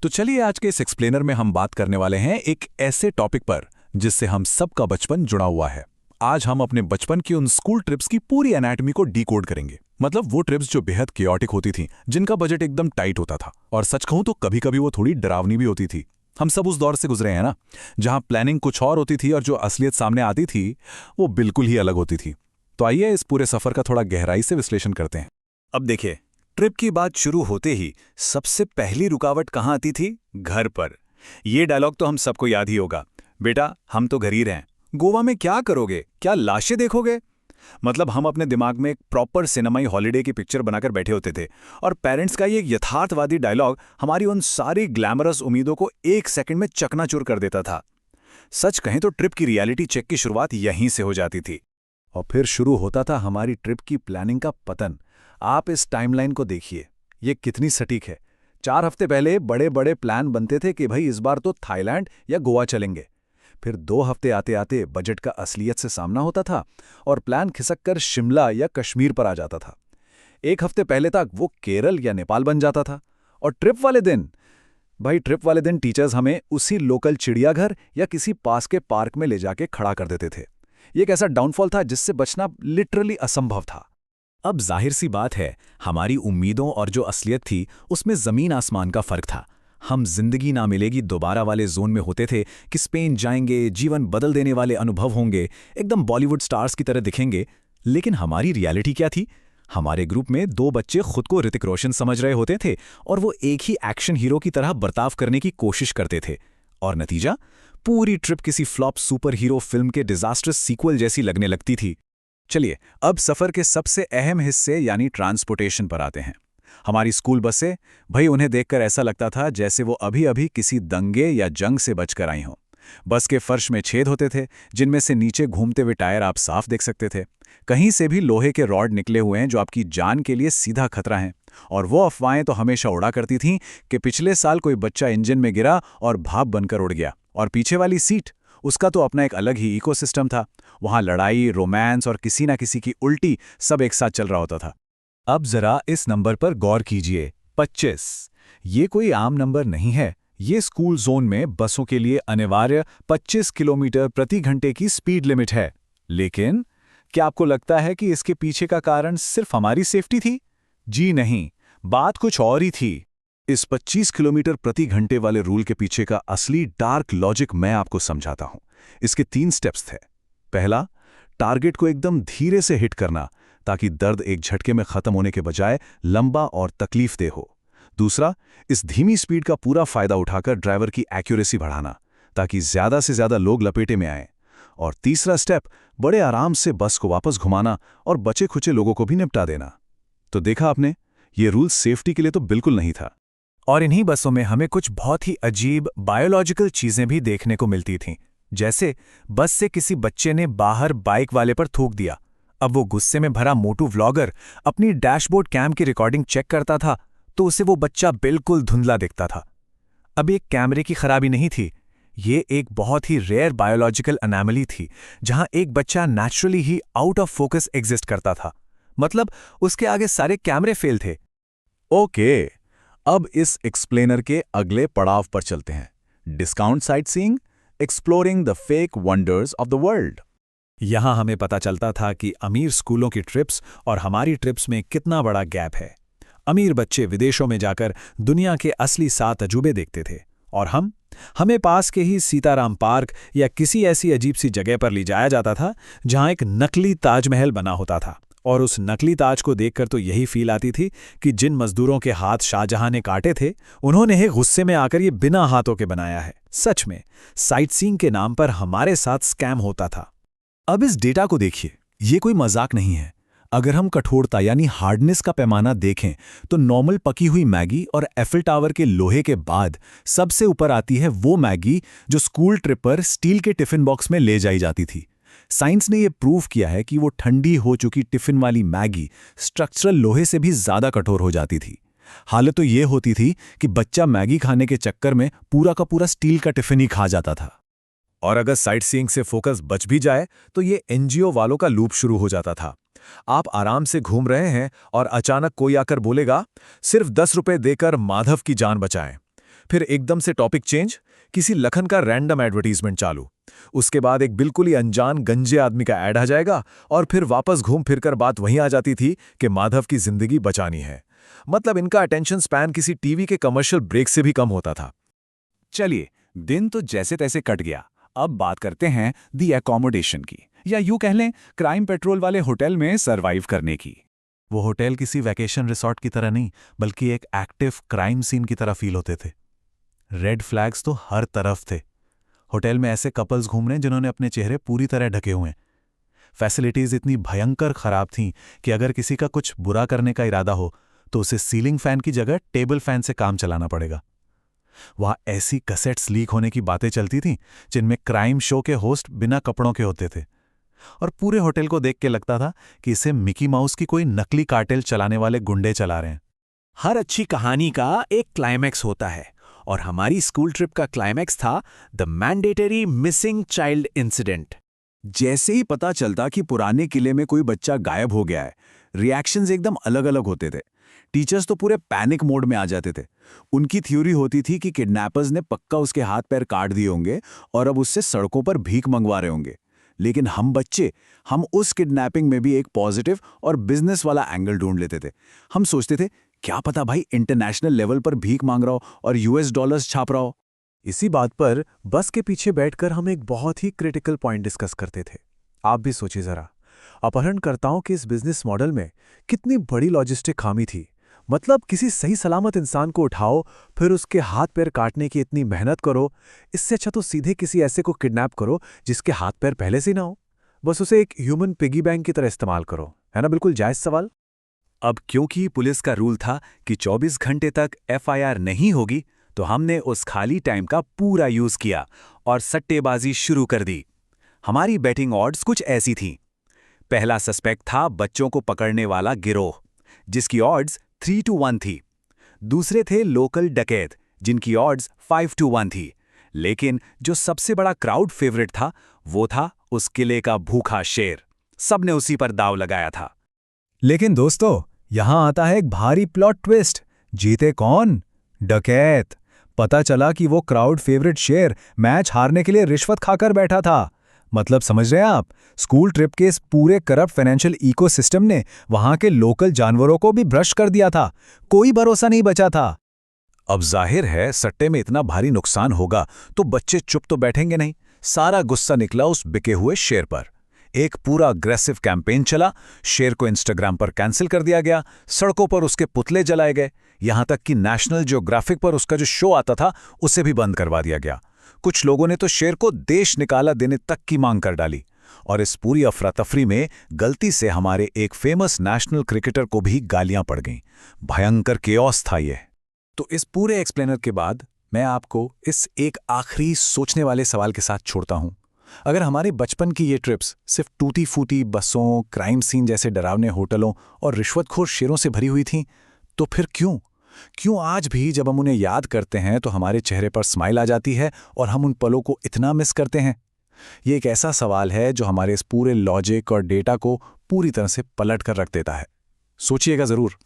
तो चलिए आज के इस एक्सप्लेनर में हम बात करने वाले हैं एक ऐसे टॉपिक पर जिससे हम सबका बचपन जुड़ा हुआ है। आज हम अपने बचपन की उन स्कूल ट्रिप्स की पूरी एनाटॉमी को डिकोड करेंगे। मतलब वो ट्रिप्स जो बेहद कियोटिक होती थीं, जिनका बजट एकदम टाइट होता था और सच कहूं तो कभी-कभी वो थोड़ी डरावनी भी होती थी। हम सब उस दौर से गुजरे हैं ना, जहां प्लानिंग कुछ और होती थी और जो असलियत सामने आती थी वो बिल्कुल ही अलग होती थी। तो आइए इस पूरे सफर का थोड़ा गहराई से विश्लेषण करते हैं। अब देखिए, ट्रिप की बात शुरू होते ही सबसे पहली रुकावट कहाँ आती थी? घर पर। ये डायलॉग तो हम सबको याद ही होगा। बेटा, हम तो घर ही रहें। गोवा में क्या करोगे? क्या लाशें देखोगे? मतलब हम अपने दिमाग में एक प्रॉपर सिनेमाई हॉलिडे की पिक्चर बनाकर बैठे होते थे और पेरेंट्स का ये यथार्थवादी डायलॉग हमारी उन सारी ग्लैमरस उम्मीदों को एक सेकंड में चकनाचूर कर देता था। सच कहें तो ट्रिप की रियलिटी चेक की शुरुआत यहीं से हो जाती थी। और फिर शुरू होता था हमारी ट्रिप की प्लानिंग का पतन। आप इस टाइमलाइन को देखिए, ये कितनी सटीक है। 4 हफ्ते पहले बड़े बड़े प्लान बनते थे कि भाई इस बार तो थाईलैंड या गोवा चलेंगे। फिर 2 हफ्ते आते आते बजट का असलियत से सामना होता था और प्लान खिसककर शिमला या कश्मीर पर आ जाता था। 1 हफ्ते पहले तक वो केरल या नेपाल बन जाता था। और ट्रिप वाले दिन टीचर्स हमें उसी लोकल चिड़ियाघर या किसी पास के पार्क में ले जाके खड़ा कर देते थे। ये एक ऐसा डाउनफॉल था जिससे बचना लिटरली असंभव था। अब जाहिर सी बात है, हमारी उम्मीदों और जो असलियत थी उसमें ज़मीन आसमान का फ़र्क था। हम जिंदगी ना मिलेगी दोबारा वाले जोन में होते थे कि स्पेन जाएंगे, जीवन बदल देने वाले अनुभव होंगे, एकदम बॉलीवुड स्टार्स की तरह दिखेंगे। लेकिन हमारी रियलिटी क्या थी? हमारे ग्रुप में 2 बच्चे खुद को ऋतिक रोशन समझ रहे होते थे और वो एक ही एक्शन हीरो की तरह बर्ताव करने की कोशिश करते थे। और नतीजा? पूरी ट्रिप किसी फ्लॉप सुपर हीरो फिल्म के डिजास्टर्स सीक्वल जैसी लगने लगती थी। चलिए, अब सफ़र के सबसे अहम हिस्से यानी ट्रांसपोर्टेशन पर आते हैं। हमारी स्कूल बसें, भाई उन्हें देखकर ऐसा लगता था जैसे वो अभी-अभी किसी दंगे या जंग से बचकर आई हों। बस के फर्श में छेद होते थे, जिनमें से नीचे घूमते हुए टायर आप साफ देख सकते थे। कहीं से भी लोहे के रॉड निकले हुए हैं जो आपकी जान के लिए सीधा खतरा हैं। और वो अफवाहें तो हमेशा उड़ा करती थीं कि पिछले साल कोई बच्चा इंजन में गिरा और भाप बनकर उड़ गया। और पीछे वाली सीट, उसका तो अपना एक अलग ही इकोसिस्टम था। वहां लड़ाई, रोमांस और किसी ना किसी की उल्टी सब एक साथ चल रहा होता था। अब जरा इस नंबर पर गौर कीजिए, 25। ये कोई आम नंबर नहीं है। ये स्कूल जोन में बसों के लिए अनिवार्य 25 किलोमीटर प्रति घंटे की स्पीड लिमिट है। लेकिन क्या आपको लगता है कि इसके पीछे का कारण सिर्फ हमारी सेफ्टी थी? जी नहीं, बात कुछ और ही थी। इस 25 किलोमीटर प्रति घंटे वाले रूल के पीछे का असली डार्क लॉजिक मैं आपको समझाता हूं। इसके 3 स्टेप्स थे। पहला, टारगेट को एकदम धीरे से हिट करना ताकि दर्द एक झटके में खत्म होने के बजाय लंबा और तकलीफदेह हो। दूसरा, इस धीमी स्पीड का पूरा फायदा उठाकर ड्राइवर की एक्यूरेसी बढ़ाना ताकि ज्यादा से ज्यादा लोग लपेटे में आएं। और तीसरा स्टेप, बड़े आराम से बस को वापस घुमाना और बचे खुचे लोगों को भी निपटा देना। तो देखा आपने, ये रूल सेफ्टी के लिए तो बिल्कुल नहीं था। और इन्हीं बसों में हमें कुछ बहुत ही अजीब बायोलॉजिकल चीजें भी देखने को मिलती थीं। जैसे बस से किसी बच्चे ने बाहर बाइक वाले पर थूक दिया। अब वो गुस्से में भरा मोटू व्लॉगर अपनी डैशबोर्ड कैम की रिकॉर्डिंग चेक करता था तो उसे वो बच्चा बिल्कुल धुंधला दिखता था। अब एक कैमरे की खराबी नहीं थी, ये एक बहुत ही रेयर बायोलॉजिकल अनैमली थी जहां एक बच्चा naturally he out of focus exist करता था। मतलब उसके आगे सारे कैमरे फेल थे। ओके, अब इस एक्सप्लेनर के अगले पड़ाव पर चलते हैं। Discount sightseeing, exploring the fake wonders of the world. यहां हमें पता चलता था कि अमीर स्कूलों की ट्रिप्स और हमारी ट्रिप्स में कितना बड़ा गैप है। अमीर बच्चे विदेशों में जाकर दुनिया के असली 7 अजूबे देखते थे और हमें पास के ही सीताराम पार्क या किसी ऐसी अजीब सी जगह पर ले जाया जाता था जहां एक नकली ताजमहल बना होता था। और उस नकली ताज को देखकर तो यही फील आती थी कि जिन मजदूरों के हाथ शाहजहां ने काटे थे उन्होंने ही गुस्से में आकर ये बिना हाथों के बनाया है। सच में साइटसीइंग के नाम पर हमारे साथ स्कैम होता था। अब इस डेटा को देखिए, ये कोई मजाक नहीं है। अगर हम कठोरता यानी हार्डनेस का पैमाना देखें तो नॉर्मल पकी हुई मैगी और एफिल टावर के लोहे के बाद सबसे ऊपर आती है वो मैगी जो स्कूल ट्रिप पर स्टील के टिफिन बॉक्स में ले जाई जाती थी। साइंस ने यह प्रूव किया है कि वो ठंडी हो चुकी टिफिन वाली मैगी स्ट्रक्चरल लोहे से भी ज्यादा कठोर हो जाती थी। हालत तो ये होती थी कि बच्चा मैगी खाने के चक्कर में पूरा का पूरा स्टील का टिफिन ही खा जाता था। और अगर साइट सीइंग से फोकस बच भी जाए तो ये एनजीओ वालों का लूप शुरू हो जाता था। आप आराम से घूम रहे हैं और अचानक कोई आकर बोलेगा, सिर्फ 10 रुपए देकर माधव की जान बचाएं। फिर एकदम से टॉपिक चेंज, किसी लखन का रैंडम एडवर्टीजमेंट चालू। उसके बाद एक बिल्कुल ही अनजान गंजे आदमी का ऐड आ जाएगा और फिर वापस घूम फिरकर बात वहीं आ जाती थी कि माधव की जिंदगी बचानी है। मतलब इनका अटेंशन स्पैन किसी टीवी के कमर्शियल ब्रेक से भी कम होता था। चलिए, दिन तो जैसे तैसे कट गया। अब बात करते हैं दी एकोमोडेशन की, या यूं कह लें क्राइम पेट्रोल वाले होटल में सरवाइव करने की। वो होटल किसी वैकेशन रिसॉर्ट की तरह नहीं, बल्कि एक एक्टिव क्राइम सीन की तरह फील होते थे। रेड फ्लैग्स तो हर तरफ थे। होटल में ऐसे कपल्स घूम रहे हैं जिन्होंने अपने चेहरे पूरी तरह ढके हुए हैं। फैसिलिटीज इतनी भयंकर खराब थीं कि अगर किसी का कुछ बुरा करने का इरादा हो तो उसे सीलिंग फैन की जगह टेबल फैन से काम चलाना पड़ेगा। वहां ऐसी कैसेट्स लीक होने की बातें चलती थीं जिनमें क्राइम शो के होस्ट बिना कपड़ों के होते थे, और पूरे होटल को देख के लगता था कि इसे मिकी माउस की कोई नकली कार्टेल चलाने वाले गुंडे चला रहे हैं। हर अच्छी कहानी का एक क्लाइमैक्स होता है, और हमारी स्कूल ट्रिप का क्लाइमैक्स था the mandatory missing child incident. जैसे ही पता चलता कि पुराने किले में कोई बच्चा गायब हो गया है, रिएक्शंस एकदम अलग अलग होते थे। टीचर्स तो पूरे पैनिक मोड में आ जाते थे। उनकी थ्योरी होती थी कि किडनैपर्स ने पक्का उसके हाथ पैर काट दिए होंगे और अब उससे सड़कों पर भीख मंगवा रहे होंगे। लेकिन हम बच्चे, हम उस किडनैपिंग में भी एक पॉजिटिव और बिजनेस वाला एंगल ढूंढ लेते थे। हम सोचते थे, क्या पता भाई इंटरनेशनल लेवल पर भीख मांग रहा हो और यूएस डॉलर्स छाप रहा हो। इसी बात पर बस के पीछे बैठकर हम एक बहुत ही क्रिटिकल पॉइंट डिस्कस करते थे। आप भी सोचिए जरा, अपहरणकर्ताओं के इस बिजनेस मॉडल में कितनी बड़ी लॉजिस्टिक खामी थी। मतलब किसी सही सलामत इंसान को उठाओ, फिर उसके हाथ पैर काटने की इतनी मेहनत करो। इससे अच्छा तो सीधे किसी ऐसे को किडनैप करो जिसके हाथ पैर पहले से ना हो, बस उसे एक ह्यूमन पिगी बैंक की तरह इस्तेमाल करो। है ना बिल्कुल जायज सवाल। अब क्योंकि पुलिस का रूल था कि 24 घंटे तक एफआईआर नहीं होगी, तो हमने उस खाली टाइम का पूरा यूज किया और सट्टेबाजी शुरू कर दी। हमारी बैटिंग ऑड्स कुछ ऐसी थीं। पहला सस्पेक्ट था बच्चों को पकड़ने वाला गिरोह, जिसकी ऑड्स 3-1 थी। दूसरे थे लोकल डकैत, जिनकी ऑड्स 5-1 थी। लेकिन जो सबसे बड़ा क्राउड फेवरेट था, वो था उस किले का भूखा शेर। सबने उसी पर दाव लगाया था। लेकिन दोस्तों, यहां आता है एक भारी प्लॉट ट्विस्ट। जीते कौन? डकैत। पता चला कि वो क्राउड फेवरेट शेर मैच हारने के लिए रिश्वत खाकर बैठा था। मतलब समझ रहे हैं आप, स्कूल ट्रिप के इस पूरे करप्ट फाइनेंशियल इकोसिस्टम ने वहां के लोकल जानवरों को भी ब्रश कर दिया था। कोई भरोसा नहीं बचा था। अब जाहिर है सट्टे में इतना भारी नुकसान होगा तो बच्चे चुप तो बैठेंगे नहीं। सारा गुस्सा निकला उस बिके हुए शेर पर। एक पूरा अग्रेसिव कैंपेन चला। शेर को इंस्टाग्राम पर कैंसिल कर दिया गया, सड़कों पर उसके पुतले जलाए गए, यहां तक कि नेशनल ज्योग्राफिक पर उसका जो शो आता था उसे भी बंद करवा दिया गया। कुछ लोगों ने तो शेर को देश निकाला देने तक की मांग कर डाली। और इस पूरी अफरा तफरी में गलती से हमारे एक फेमस नेशनल क्रिकेटर को भी गालियां पड़ गईं। भयंकर केओस था ये। तो इस पूरे एक्सप्लेनर के बाद मैं आपको इस एक आखिरी सोचने वाले सवाल के साथ छोड़ता हूं। अगर हमारे बचपन की ये ट्रिप्स सिर्फ टूटी फूटी बसों, क्राइम सीन जैसे डरावने होटलों और रिश्वतखोर शेरों से भरी हुई थीं, तो फिर क्यों आज भी जब हम उन्हें याद करते हैं तो हमारे चेहरे पर स्माइल आ जाती है और हम उन पलों को इतना मिस करते हैं? ये एक ऐसा सवाल है जो हमारे इस पूरे लॉजिक और डेटा को पूरी तरह से पलट कर रख देता है। सोचिएगा ज़रूर।